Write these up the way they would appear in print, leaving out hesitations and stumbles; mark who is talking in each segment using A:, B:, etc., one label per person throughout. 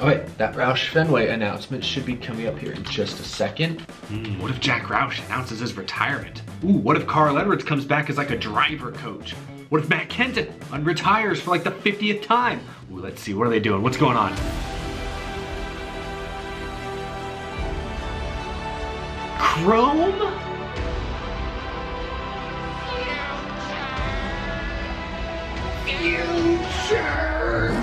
A: Oh wait, that Roush Fenway announcement should be coming up here in just a second.
B: What if Jack Roush announces his retirement? What if Carl Edwards comes back as like a driver coach? What if Matt Kenseth unretires for like the 50th time? Let's see, what are they doing? What's going on? Chrome? Future!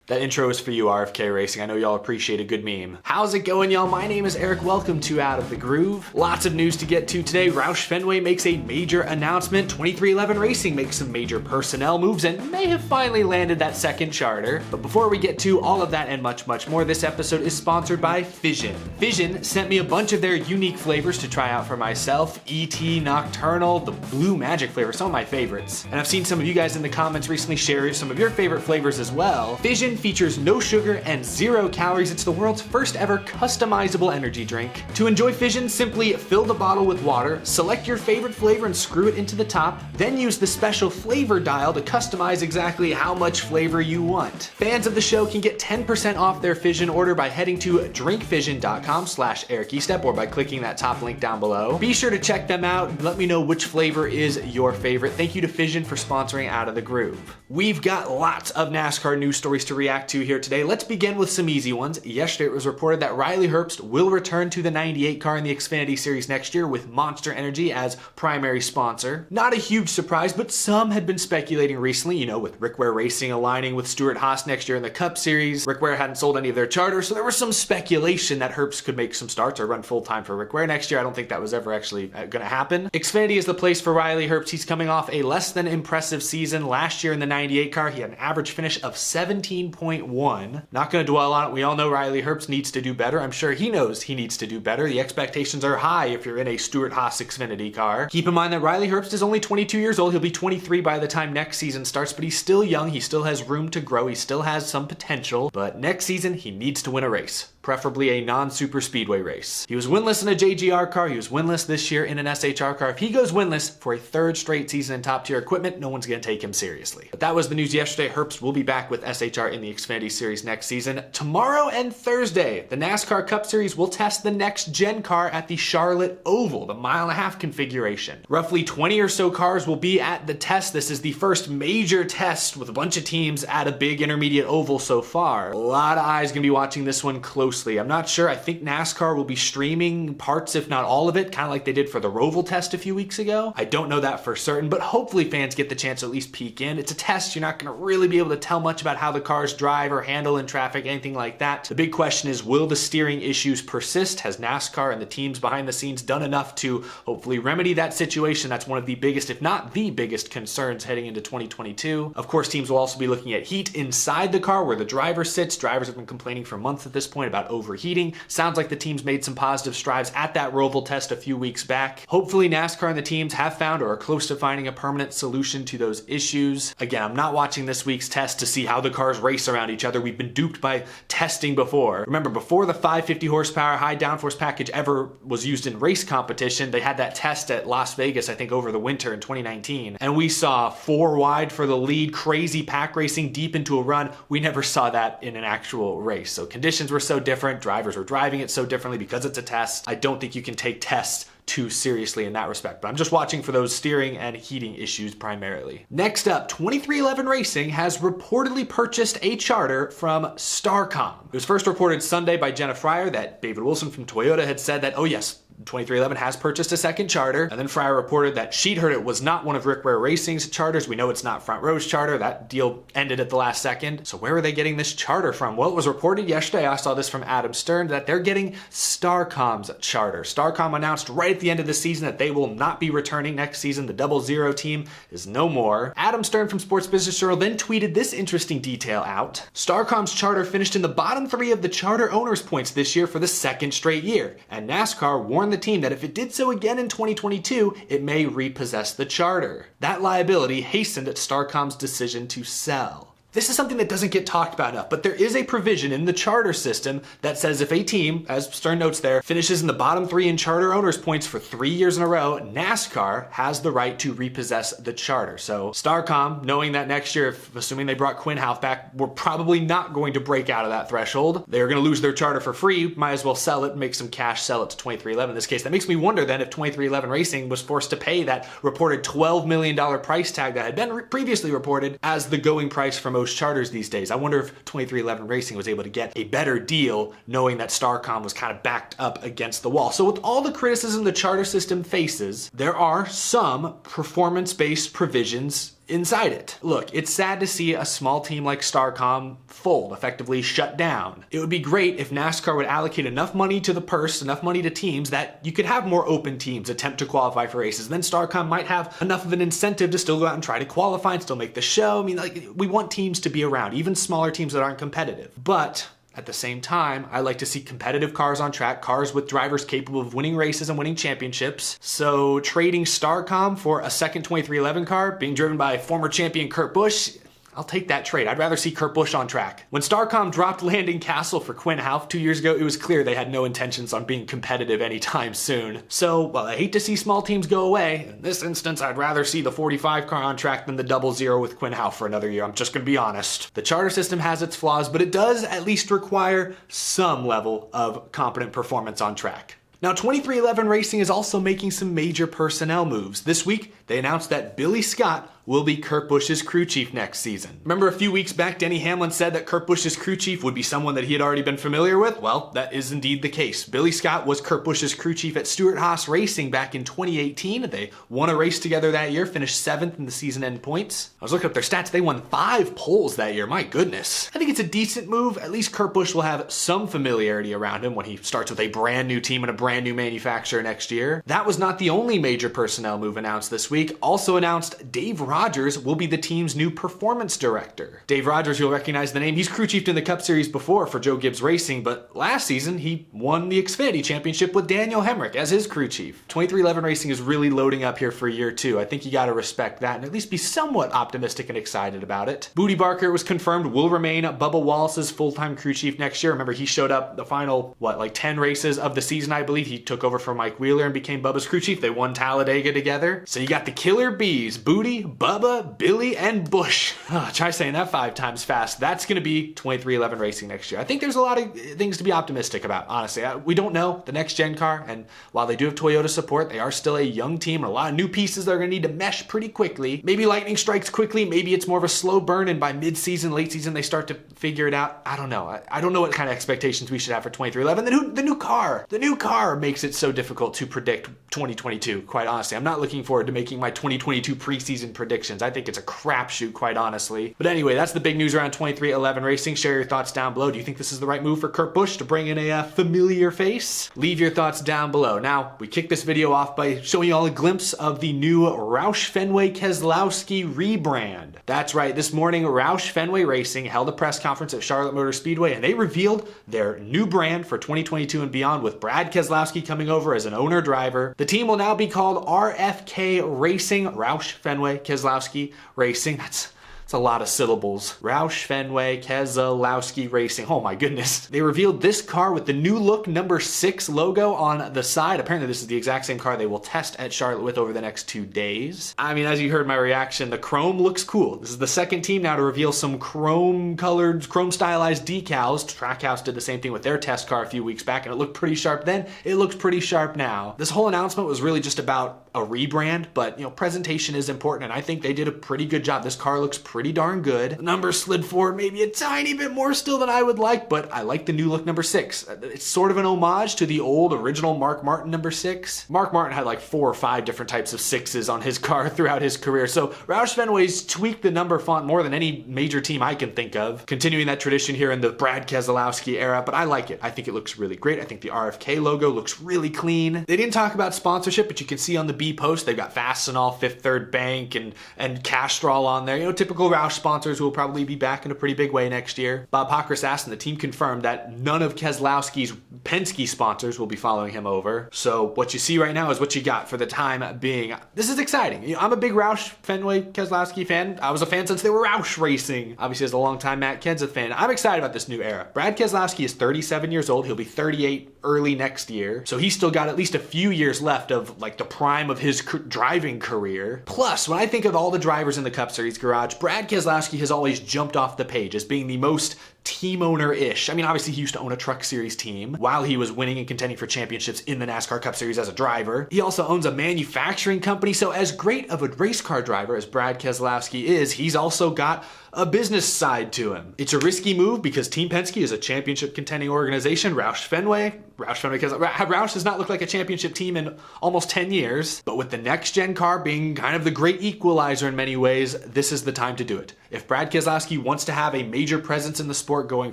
C: That intro is for you, RFK Racing. I know y'all appreciate a good meme. How's it going, y'all? My name is Eric. Welcome to Out of the Groove. Lots of news to get to today. Roush Fenway makes a major announcement. 2311 Racing makes some major personnel moves and may have finally landed that second charter. But before we get to all of that and much, much more, this episode is sponsored by Fission. Fission sent me a bunch of their unique flavors to try out for myself. ET, Nocturnal, the Blue Magic flavor, some of my favorites. And I've seen some of you guys in the comments recently share some of your favorite flavors as well. Fission features no sugar and 0 calories. It's the world's first ever customizable energy drink. To enjoy Fission, simply fill the bottle with water, select your favorite flavor and screw it into the top, then use the special flavor dial to customize exactly how much flavor you want. Fans of the show can get 10% off their Fission order by heading to drinkfission.com/EricEstep or by clicking that top link down below. Be sure to check them out and let me know which flavor is your favorite. Thank you to Fission for sponsoring Out of the Groove. We've got lots of NASCAR news stories to react to here today. Let's begin with some easy ones. Yesterday it was reported that Riley Herbst will return to the 98 car in the Xfinity Series next year with Monster Energy as primary sponsor. Not a huge surprise, but some had been speculating recently, with Rick Ware Racing aligning with Stewart Haas next year in the Cup Series. Rick Ware hadn't sold any of their charters, so there was some speculation that Herbst could make some starts or run full-time for Rick Ware next year. I don't think that was ever actually going to happen. Xfinity is the place for Riley Herbst. He's coming off a less than impressive season last year in the 98 car. He had an average finish of 17.1. Not going to dwell on it. We all know Riley Herbst needs to do better. I'm sure he knows he needs to do better. The expectations are high if you're in a Stewart Haas Xfinity car. Keep in mind that Riley Herbst is only 22 years old. He'll be 23 by the time next season starts, but he's still young. He still has room to grow. He still has some potential, but next season he needs to win a race. Preferably a non-super speedway race. He was winless in a JGR car. He was winless this year in an SHR car. If he goes winless for a third straight season in top tier equipment, no one's going to take him seriously. But that was the news yesterday. Herbst will be back with SHR in the Xfinity Series next season. Tomorrow and Thursday, the NASCAR Cup Series will test the next gen car at the Charlotte Oval, the 1.5 mile configuration. Roughly 20 or so cars will be at the test. This is the first major test with a bunch of teams at a big intermediate oval so far. A lot of eyes going to be watching this one closely. I'm not sure. I think NASCAR will be streaming parts, if not all of it, kind of like they did for the Roval test a few weeks ago. I don't know that for certain, but hopefully fans get the chance to at least peek in. It's a test. You're not going to really be able to tell much about how the cars drive or handle in traffic, anything like that. The big question is, will the steering issues persist? Has NASCAR and the teams behind the scenes done enough to hopefully remedy that situation? That's one of the biggest, if not the biggest, concerns heading into 2022. Of course, teams will also be looking at heat inside the car where the driver sits. Drivers have been complaining for months at this point about overheating. Sounds like the teams made some positive strides at that Roval test a few weeks back. Hopefully NASCAR and the teams have found or are close to finding a permanent solution to those issues. Again, I'm not watching this week's test to see how the cars race around each other. We've been duped by testing before. Remember, before the 550 horsepower high downforce package ever was used in race competition, they had that test at Las Vegas, I think over the winter in 2019. And we saw 4 wide for the lead, crazy pack racing deep into a run. We never saw that in an actual race. So conditions were so different. Drivers were driving it so differently because it's a test. I don't think you can take tests too seriously in that respect, but I'm just watching for those steering and heating issues primarily. Next up, 2311 Racing has reportedly purchased a charter from StarCom. It was first reported Sunday by Jenna Fryer that David Wilson from Toyota had said that, oh yes, 2311 has purchased a second charter, and then Fryer reported that she'd heard it was not one of Rick Ware Racing's charters. We know it's not Front Row's charter. That deal ended at the last second. So where are they getting this charter from? Well, it was reported yesterday, I saw this from Adam Stern, that they're getting StarCom's charter. StarCom announced right at the end of the season that they will not be returning next season. The 00 team is no more. Adam Stern from Sports Business Journal then tweeted this interesting detail out. StarCom's charter finished in the bottom 3 of the charter owners' points this year for the second straight year, and NASCAR warned the team that if it did so again in 2022, it may repossess the charter. That liability hastened at StarCom's decision to sell. This is something that doesn't get talked about enough, but there is a provision in the charter system that says if a team, as Stern notes there, finishes in the bottom 3 in charter owners points for 3 years in a row, NASCAR has the right to repossess the charter. So StarCom, knowing that next year, assuming they brought Quinn Houff back, we're probably not going to break out of that threshold. They're going to lose their charter for free, might as well sell it, make some cash, sell it to 2311 in this case. That makes me wonder then if 2311 Racing was forced to pay that reported $12 million price tag that had been previously reported as the going price for most charters these days. I wonder if 2311 Racing was able to get a better deal knowing that StarCom was kind of backed up against the wall. So with all the criticism the charter system faces, there are some performance-based provisions inside it. Look, it's sad to see a small team like StarCom fold, effectively shut down. It would be great if NASCAR would allocate enough money to the purse, enough money to teams that you could have more open teams attempt to qualify for races. Then StarCom might have enough of an incentive to still go out and try to qualify and still make the show. I mean, like, we want teams to be around, even smaller teams that aren't competitive. But at the same time, I like to see competitive cars on track, cars with drivers capable of winning races and winning championships. So trading StarCom for a second 2311 car being driven by former champion Kurt Busch, I'll take that trade. I'd rather see Kurt Busch on track. When StarCom dropped Landon Castle for Quinn Houff 2 years ago, it was clear they had no intentions on being competitive anytime soon. So, while I hate to see small teams go away, in this instance, I'd rather see the 45 car on track than the 00 with Quinn Houff for another year. I'm just gonna be honest. The charter system has its flaws, but it does at least require some level of competent performance on track. Now, 2311 Racing is also making some major personnel moves. This week, they announced that Billy Scott will be Kurt Busch's crew chief next season. Remember a few weeks back, Denny Hamlin said that Kurt Busch's crew chief would be someone that he had already been familiar with? Well, that is indeed the case. Billy Scott was Kurt Busch's crew chief at Stewart-Haas Racing back in 2018. They won a race together that year, finished 7th in the season end points. I was looking up their stats. They won 5 poles that year. My goodness. I think it's a decent move. At least Kurt Busch will have some familiarity around him when he starts with a brand new team and a brand new manufacturer next year. That was not the only major personnel move announced this week. Also announced Dave Rogers will be the team's new performance director. Dave Rogers, you'll recognize the name. He's crew chiefed in the Cup Series before for Joe Gibbs Racing, but last season he won the Xfinity Championship with Daniel Hemrick as his crew chief. 2311 Racing is really loading up here for year 2. I think you gotta respect that and at least be somewhat optimistic and excited about it. Booty Barker was confirmed will remain Bubba Wallace's full-time crew chief next year. Remember, he showed up the final, 10 races of the season, I believe. He took over for Mike Wheeler and became Bubba's crew chief. They won Talladega together. So you got the Killer Bees, Booty, Bubba, Billy, and Busch. Try saying that 5 times fast. That's going to be 2311 Racing next year. I think there's a lot of things to be optimistic about, honestly. We don't know the next gen car, and while they do have Toyota support, they are still a young team and a lot of new pieces that are going to need to mesh pretty quickly. Maybe lightning strikes quickly, maybe it's more of a slow burn, and by mid-season, late season, they start to figure it out. I don't know. I don't know what kind of expectations we should have for 2311. The new car. The new car makes it so difficult to predict 2022, quite honestly. I'm not looking forward to making my 2022 preseason predictions. I think it's a crapshoot, quite honestly. But anyway, that's the big news around 2311 Racing. Share your thoughts down below. Do you think this is the right move for Kurt Busch to bring in a familiar face? Leave your thoughts down below. Now, we kick this video off by showing you all a glimpse of the new Roush Fenway Keselowski rebrand. That's right, this morning Roush Fenway Racing held a press conference at Charlotte Motor Speedway and they revealed their new brand for 2022 and beyond, with Brad Keselowski coming over as an owner-driver. The team will now be called RFK Racing, Roush Fenway Keselowski Racing. That's a lot of syllables. Roush Fenway Keselowski Racing. Oh my goodness. They revealed this car with the new look number 6 logo on the side. Apparently this is the exact same car they will test at Charlotte with over the next 2 days. I mean, as you heard my reaction, the chrome looks cool. This is the second team now to reveal some chrome colored, chrome stylized decals. Trackhouse did the same thing with their test car a few weeks back and it looked pretty sharp then. It looks pretty sharp now. This whole announcement was really just about a rebrand, but presentation is important and I think they did a pretty good job. This car looks pretty darn good. The numbers slid forward maybe a tiny bit more still than I would like, but I like the new look number 6. It's sort of an homage to the old original Mark Martin number 6. Mark Martin had like 4 or 5 different types of 6s on his car throughout his career, so Roush Fenway's tweaked the number font more than any major team I can think of, continuing that tradition here in the Brad Keselowski era, but I like it. I think it looks really great. I think the RFK logo looks really clean. They didn't talk about sponsorship, but you can see on the B post they've got Fastenal, Fifth Third Bank, and Castrol on there. Typical Roush sponsors will probably be back in a pretty big way next year. Bob Pockris asked and the team confirmed that none of Keselowski's Penske sponsors will be following him over. So what you see right now is what you got for the time being. This is exciting. You know, I'm a big Roush Fenway Keselowski fan. I was a fan since they were Roush racing. Obviously as a longtime Matt Kenseth fan. I'm excited about this new era. Brad Keselowski is 37 years old. He'll be 38 early next year. So he's still got at least a few years left of like the prime of his driving career. Plus, when I think of all the drivers in the Cup Series garage, Brad Keselowski has always jumped off the page as being the most team owner-ish. I mean, obviously he used to own a Truck Series team while he was winning and contending for championships in the NASCAR Cup Series as a driver. He also owns a manufacturing company, so as great of a race car driver as Brad Keselowski is, he's also got a business side to him. It's a risky move because Team Penske is a championship contending organization. Roush Fenway, Roush does not look like a championship team in almost 10 years, but with the next gen car being kind of the great equalizer in many ways, this is the time to do it. If Brad Keselowski wants to have a major presence in the sport going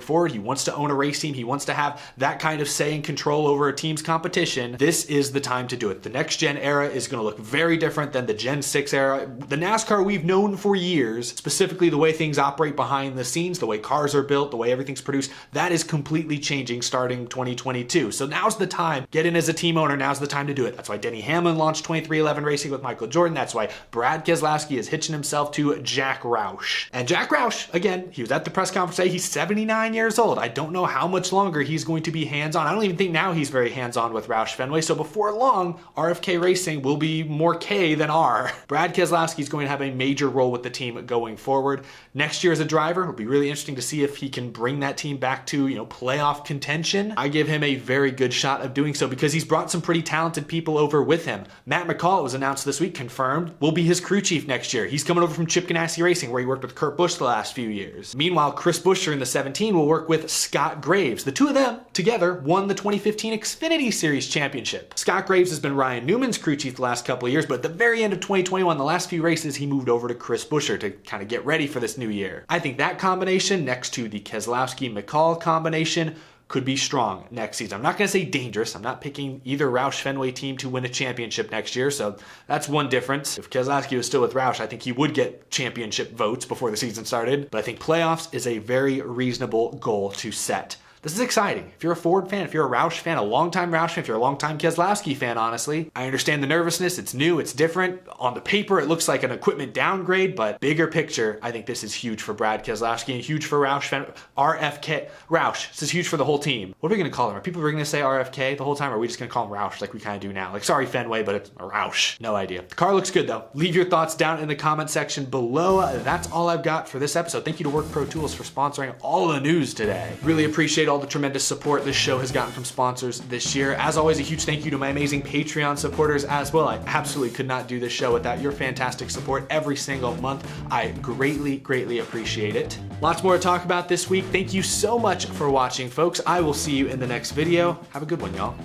C: forward, he wants to own a race team, he wants to have that kind of say and control over a team's competition, this is the time to do it. The next gen era is going to look very different than the Gen 6 era. The NASCAR we've known for years, specifically the way things operate behind the scenes, the way cars are built, the way everything's produced, that is completely changing starting 2022. So now's the time. Get in as a team owner, now's the time to do it. That's why Denny Hamlin launched 23XI Racing with Michael Jordan. That's why Brad Keselowski is hitching himself to Jack Roush. And Jack Roush, again, he was at the press conference today. He's 79 years old. I don't know how much longer he's going to be hands-on. I don't even think now he's very hands-on with Roush Fenway. So before long, RFK Racing will be more K than R. Brad Keselowski is going to have a major role with the team going forward. Next year as a driver, it'll be really interesting to see if he can bring that team back to, playoff contention. I give him a very good shot of doing so because he's brought some pretty talented people over with him. Matt McCall, it was announced this week, confirmed, will be his crew chief next year. He's coming over from Chip Ganassi Racing, where he worked with Kurt Busch the last few years. Meanwhile, Chris Buescher in the 17 will work with Scott Graves. The two of them together won the 2015 Xfinity Series Championship. Scott Graves has been Ryan Newman's crew chief the last couple of years, but at the very end of 2021, the last few races, he moved over to Chris Buescher to kind of get ready for this new year. I think that combination next to the Keselowski-McCall combination could be strong next season. I'm not going to say dangerous. I'm not picking either Roush Fenway team to win a championship next year, so that's one difference. If Keselowski was still with Roush, I think he would get championship votes before the season started, but I think playoffs is a very reasonable goal to set. This is exciting. If you're a Ford fan, if you're a Roush fan, a longtime Roush fan, if you're a longtime Keselowski fan, honestly, I understand the nervousness. It's new, it's different. On the paper, it looks like an equipment downgrade, but bigger picture, I think this is huge for Brad Keselowski and huge for Roush fan, RFK, Roush. This is huge for the whole team. What are we going to call him? Are people going to say RFK the whole time, or are we just going to call him Roush like we kind of do now? Like, sorry, Fenway, but it's a Roush. No idea. The car looks good, though. Leave your thoughts down in the comment section below. That's all I've got for this episode. Thank you to Work Pro Tools for sponsoring all the news today. Really appreciate all the tremendous support this show has gotten from sponsors this year. As always, a huge thank you to my amazing Patreon supporters as well. I absolutely could not do this show without your fantastic support every single month. I greatly, greatly appreciate it. Lots more to talk about this week. Thank you so much for watching, folks. I will see you in the next video. Have a good one, y'all.